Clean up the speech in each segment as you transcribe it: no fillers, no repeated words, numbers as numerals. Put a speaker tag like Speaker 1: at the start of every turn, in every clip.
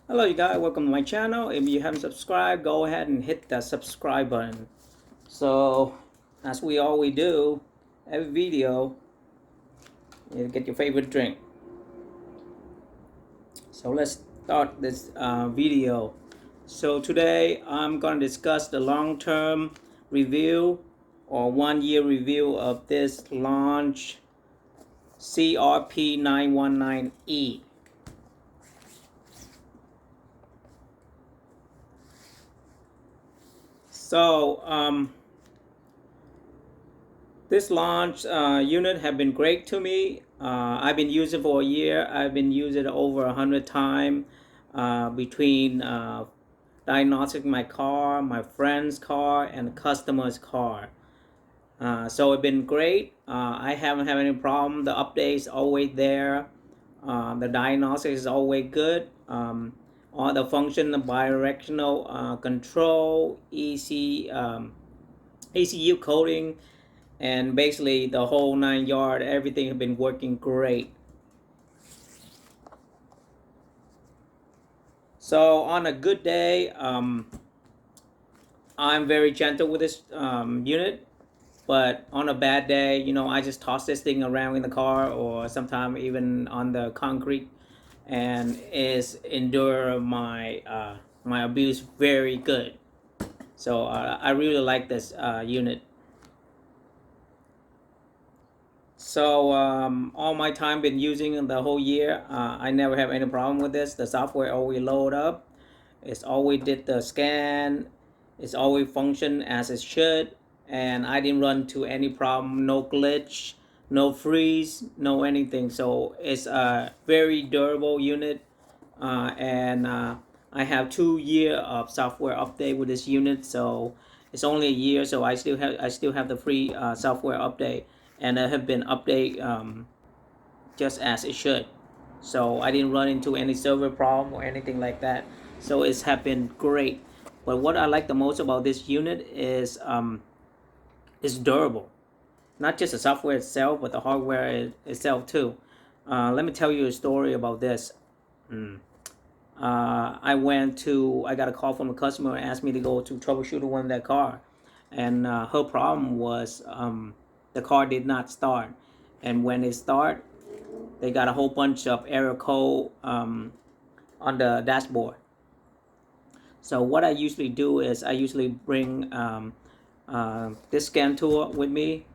Speaker 1: Hello you guys, welcome to my channel. If you haven't subscribed, go ahead and hit that subscribe button. So, as we always do, every video, you get your favorite drink. So let's start this video. So today I'm going to discuss the long-term review or 1-year review of this Launch CRP919E. So, this launch unit have been great to me. I've been using it for a year. I've been using it over 100 times between diagnosing my car, my friend's car, and the customer's car. So it's been great. I haven't had any problem. The updates always there. The diagnostic is always good. All the function, the bidirectional control, ECU coding, and basically the whole 9 yard, everything has been working great. So on a good day, I'm very gentle with this unit, but on a bad day, I just toss this thing around in the car or sometimes even on the concrete, and it's endure my abuse very good. So I really like this unit. So all my time been using the whole year. I never have any problem with this. The software always load up. It's always did the scan. It's always function as it should. And I didn't run into any problem. No glitch, no freeze, no anything. So it's a very durable unit. And I have 2 year of software update with this unit. So it's only a year. So I still have the free software update, and it have been updated just as it should. So I didn't run into any server problem or anything like that. So it's have been great. But what I like the most about this unit is it's durable. Not just the software itself, but the hardware itself too. Let me tell you a story about this. I got a call from a customer and asked me to go to troubleshoot one of their car, and her problem was the car did not start, and when it start, they got a whole bunch of error code on the dashboard. So what I usually do is I usually bring this scan tool with me,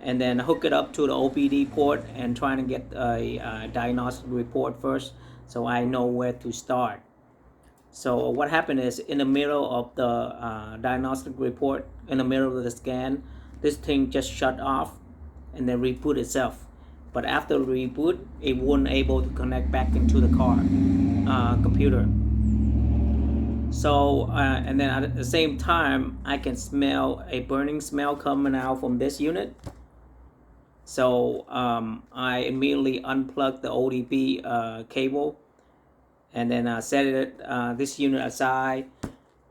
Speaker 1: and then hook it up to the OBD port and trying to get a diagnostic report first, so I know where to start. So what happened is, in the middle of the diagnostic report, in the middle of the scan, this thing just shut off and then reboot itself. But after reboot, it wasn't able to connect back into the car computer. So and then at the same time, I can smell a burning smell coming out from this unit. So I immediately unplugged the ODB cable, and then set it this unit aside,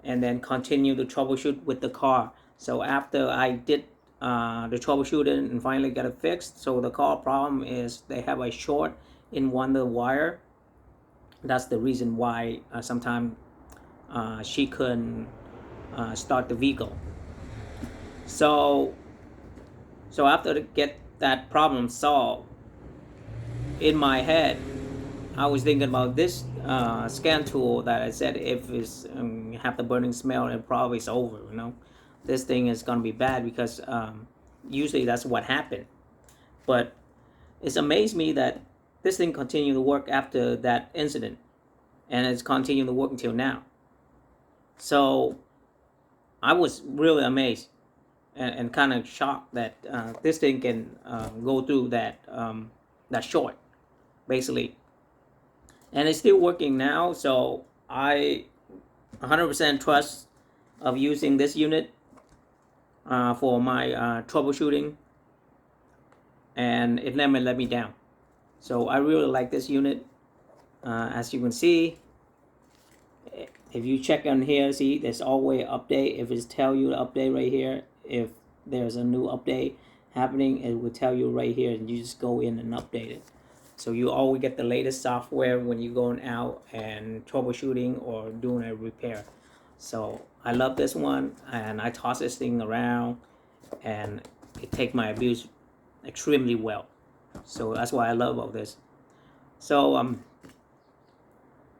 Speaker 1: and then continue to troubleshoot with the car. So after I did the troubleshooting and finally got it fixed, so the car problem is they have a short in one of the wire. That's the reason why sometimes she couldn't start the vehicle. So after to get that problem solved, in my head, I was thinking about this scan tool that I said if it's have the burning smell, it probably is over. This thing is gonna be bad because usually that's what happened. But it's amazed me that this thing continued to work after that incident, and it's continued to work until now. So I was really amazed and kind of shocked that this thing can go through that short, basically. And it's still working now, so I 100% trust of using this unit for my troubleshooting, and it never let me down. So I really like this unit. As you can see, if you check on here, see there's always update. If it's tell you the update right here, if there's a new update happening, it will tell you right here, and you just go in and update it. So you always get the latest software when you're going out and troubleshooting or doing a repair. So I love this one, and I toss this thing around, and it take my abuse extremely well. So that's why I love all this. So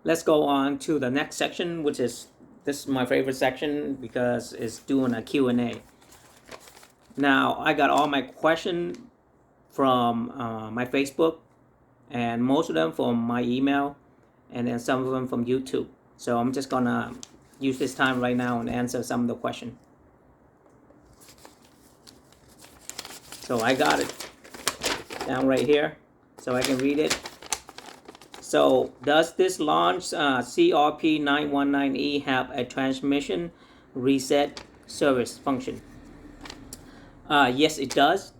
Speaker 1: let's go on to the next section, which is this is my favorite section because it's doing a Q&A. Now I got all my questions from my Facebook, and most of them from my email, and then some of them from YouTube. So I'm just gonna use this time right now and answer some of the questions. So I got it down right here, so I can read it. So does this Launch CRP919E have a transmission reset service function? Yes, it does.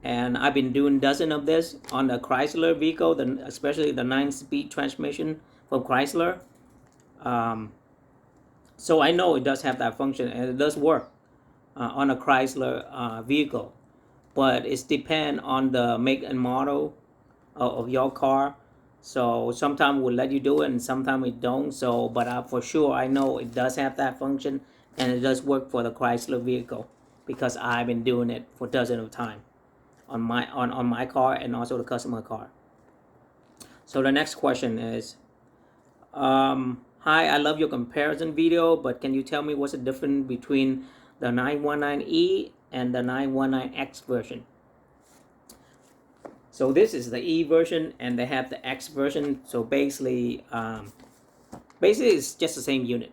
Speaker 1: And I've been doing dozens of this on the Chrysler vehicle, especially the 9-speed transmission from Chrysler. So I know it does have that function, and it does work on a Chrysler vehicle. But it depends on the make and model of your car. So sometimes we'll let you do it, and sometimes we don't. So, but for sure, I know it does have that function, and it does work for the Chrysler vehicle because I've been doing it for dozens of times on my car and also the customer car. So the next question is, hi, I love your comparison video, but can you tell me what's the difference between the 919E and the 919X version? So this is the E version, and they have the X version. So basically it's just the same unit.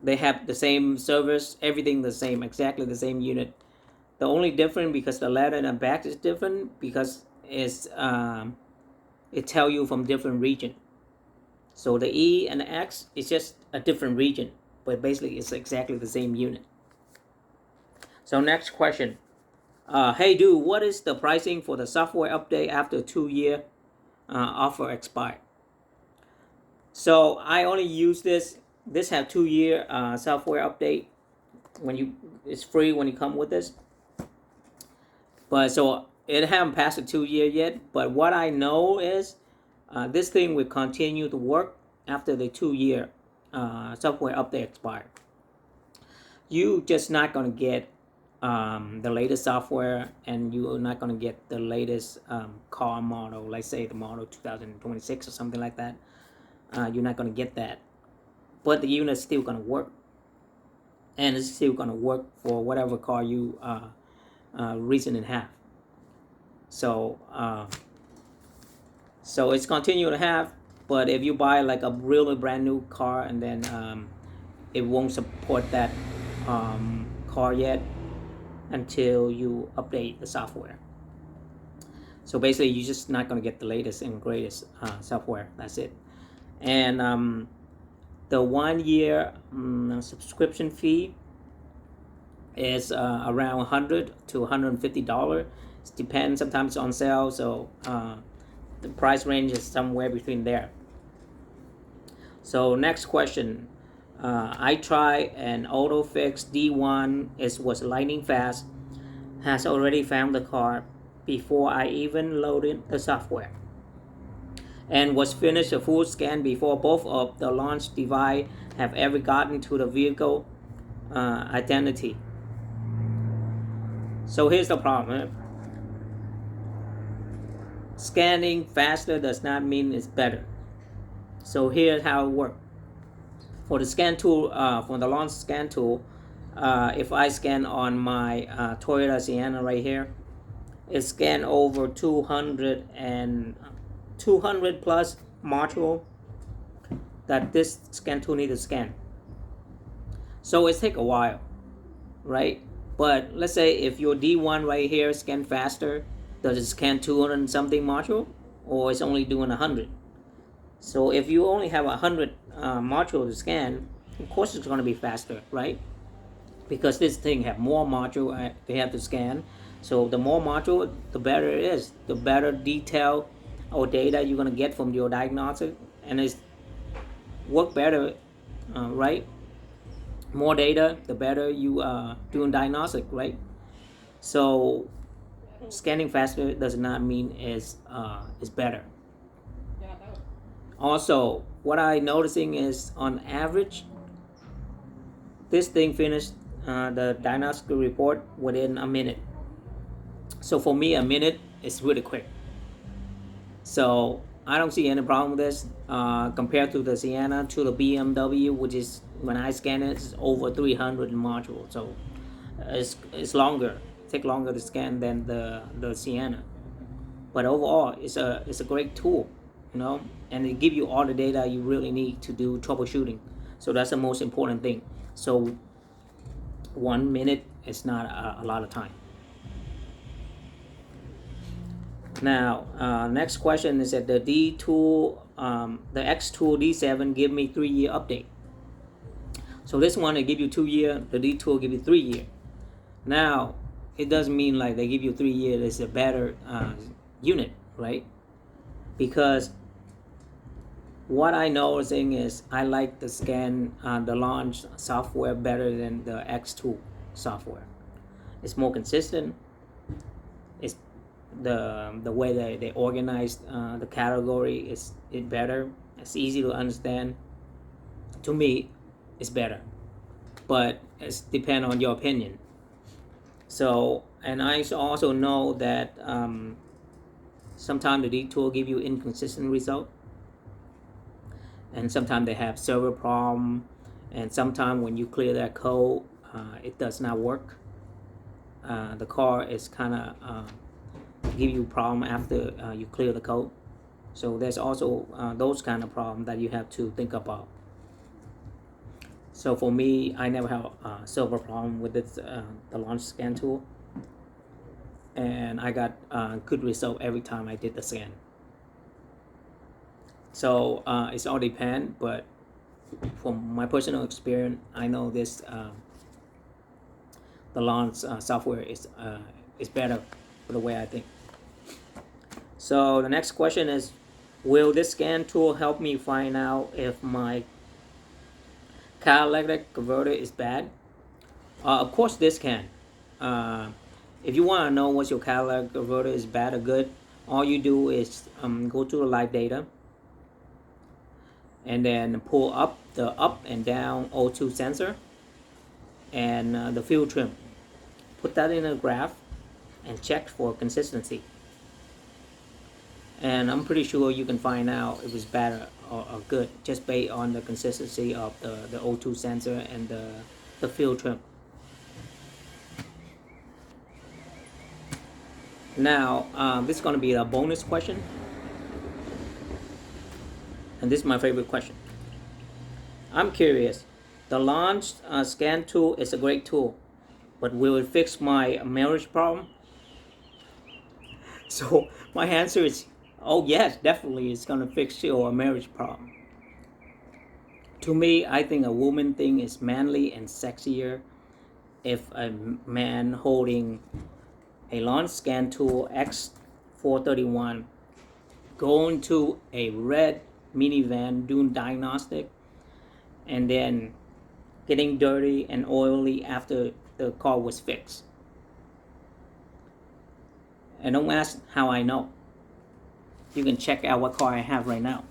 Speaker 1: They have the same service, everything the same, exactly the same unit. The only difference, because the letter in the back is different, because it's it tell you from different region. So the E and the X is just a different region, but basically it's exactly the same unit. So next question. Hey dude, what is the pricing for the software update after 2-year offer expired? So I only use this have 2-year software update. It's free when you come with this. But so it haven't passed the 2-year yet. But what I know is this thing will continue to work after the 2-year software update expired. You just not gonna get the latest software, and you're not gonna get the latest car model. Let's say the model 2026 or something like that. You're not gonna get that. But the unit's still gonna work, and it's still gonna work for whatever car you recently have. So so it's continue to have, but if you buy like a really brand new car, and then it won't support that car yet until you update the software. So basically you're just not going to get the latest and greatest software. That's it. And the 1-year subscription fee is around $100 to $150. It depends, sometimes on sale, so the price range is somewhere between there. So next question. I tried an auto fix D1. It was lightning fast. Has already found the car before I even loaded the software, and was finished a full scan before both of the launch device have ever gotten to the vehicle identity. So here's the problem. Scanning faster does not mean it's better. So here's how it works. For the scan tool, for the launch scan tool, if I scan on my Toyota Sienna right here, it scanned over 200 plus module that this scan tool needs to scan. So it takes a while, right? But let's say if your D1 right here scan faster, does it scan 200 and something module, or it's only doing 100? So if you only have 100 module to scan, of course it's going to be faster, right? Because this thing have more module they have to scan. So the more module, the better it is. The better detail or data you're going to get from your diagnostic, and it's work better, right? More data, the better you doing diagnostic, right? So scanning faster does not mean is better. Also, what I noticing is on average, this thing finished the diagnostic report within a minute. So for me, a minute is really quick. So I don't see any problem with this compared to the Sienna to the BMW, which is when I scan it, it's over 300 modules. So it's longer, take longer to scan than the Sienna. But overall, it's a great tool, you know, and it give you all the data you really need to do troubleshooting. So that's the most important thing. So 1 minute is not a lot of time. Now, next question is that the D tool, the X tool D7 give me 3-year update. So this one they give you 2 year, the D tool give you 3 year. Now, it doesn't mean like they give you 3 years it's a better unit, right? Because what I noticing is I like the scan, the Launch software better than the X2 software. It's more consistent. It's the way they organize the category is better. It's easy to understand. To me, it's better, but it's depend on your opinion. So, and I also know that sometimes the D tool give you inconsistent result, and sometimes they have server problem, and sometimes when you clear that code, it does not work. The car is kind of give you problem after you clear the code. So there's also those kind of problems that you have to think about. So for me, I never have a server problem with this, the Launch scan tool, and I got good result every time I did the scan. So it's all depend, but from my personal experience, I know this the Launch software is better for the way I think. So the next question is, will this scan tool help me find out if my catalytic converter is bad? Of course this can. If you want to know what your catalytic converter is bad or good, all you do is go to the live data and then pull up the up and down O2 sensor and the fuel trim. Put that in a graph and check for consistency. And I'm pretty sure you can find out if it's bad or good just based on the consistency of the O2 sensor and the fuel trim. Now, this is going to be a bonus question. And this is my favorite question. I'm curious. The Launch scan tool is a great tool, but will it fix my marriage problem? So my answer is, oh yes, definitely it's going to fix your marriage problem. To me, I think a woman thing is manly and sexier if a man holding a Launch scan tool X431 going to a red minivan doing diagnostic and then getting dirty and oily after the car was fixed. And don't ask how I know. You can check out what car I have right now.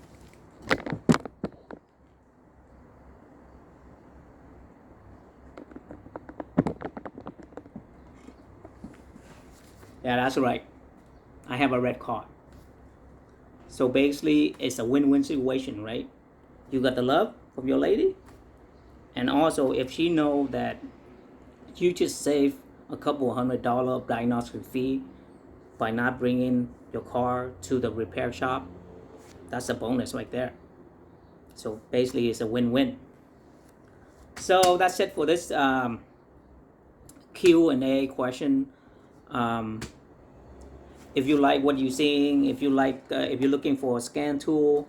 Speaker 1: Yeah, that's right. I have a red car. So basically, it's a win-win situation, right? You got the love of your lady, and also if she know that you just save a couple $100 of diagnostic fee by not bringing your car to the repair shop, that's a bonus right there. So basically, it's a win-win. So that's it for this Q&A question. If you like what you're seeing, if you're looking for a scan tool,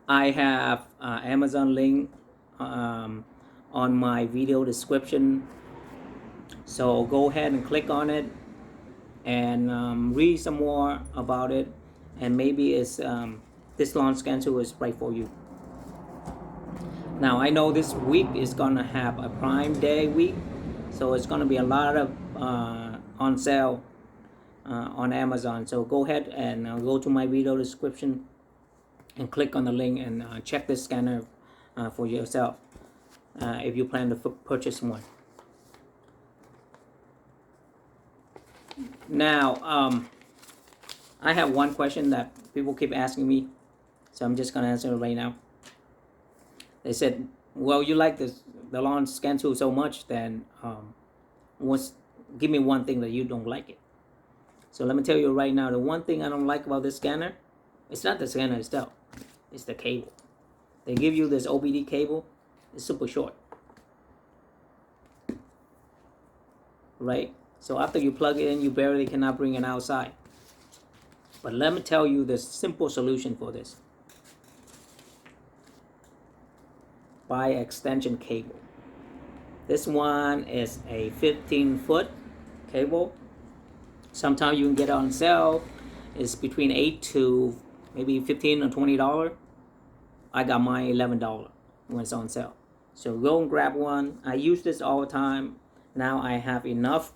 Speaker 1: I have Amazon link on my video description. So go ahead and click on it and read some more about it, and maybe it's this Launch scan tool is right for you. Now I know this week is gonna have a Prime Day week, so it's gonna be a lot of on sale on Amazon. So go ahead and go to my video description and click on the link and check this scanner for yourself if you plan to purchase one. Now, I have one question that people keep asking me, so I'm just gonna answer it right now. They said, "Well, you like the Launch scan tool so much, then give me one thing that you don't like it." So let me tell you right now, the one thing I don't like about this scanner, it's not the scanner itself, it's the cable. They give you this OBD cable, it's super short, right? So after you plug it in, you barely cannot bring it outside. But let me tell you the simple solution for this. Buy extension cable. This one is a 15-foot cable. Sometimes you can get it on sale. It's between $8 to maybe $15 or $20. I got mine $11 when it's on sale. So go and grab one. I use this all the time. Now I have enough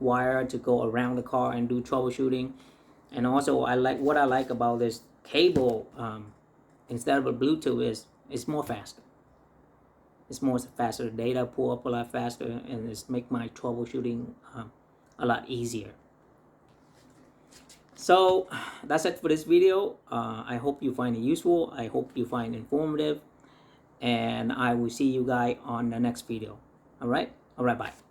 Speaker 1: wire to go around the car and do troubleshooting. And also what I like about this cable instead of a Bluetooth is it's more faster. It's more faster. Data pull up a lot faster, and it's make my troubleshooting a lot easier. So that's it for this video. I hope you find it useful. I hope you find it informative, and I will see you guys on the next video. All right, bye.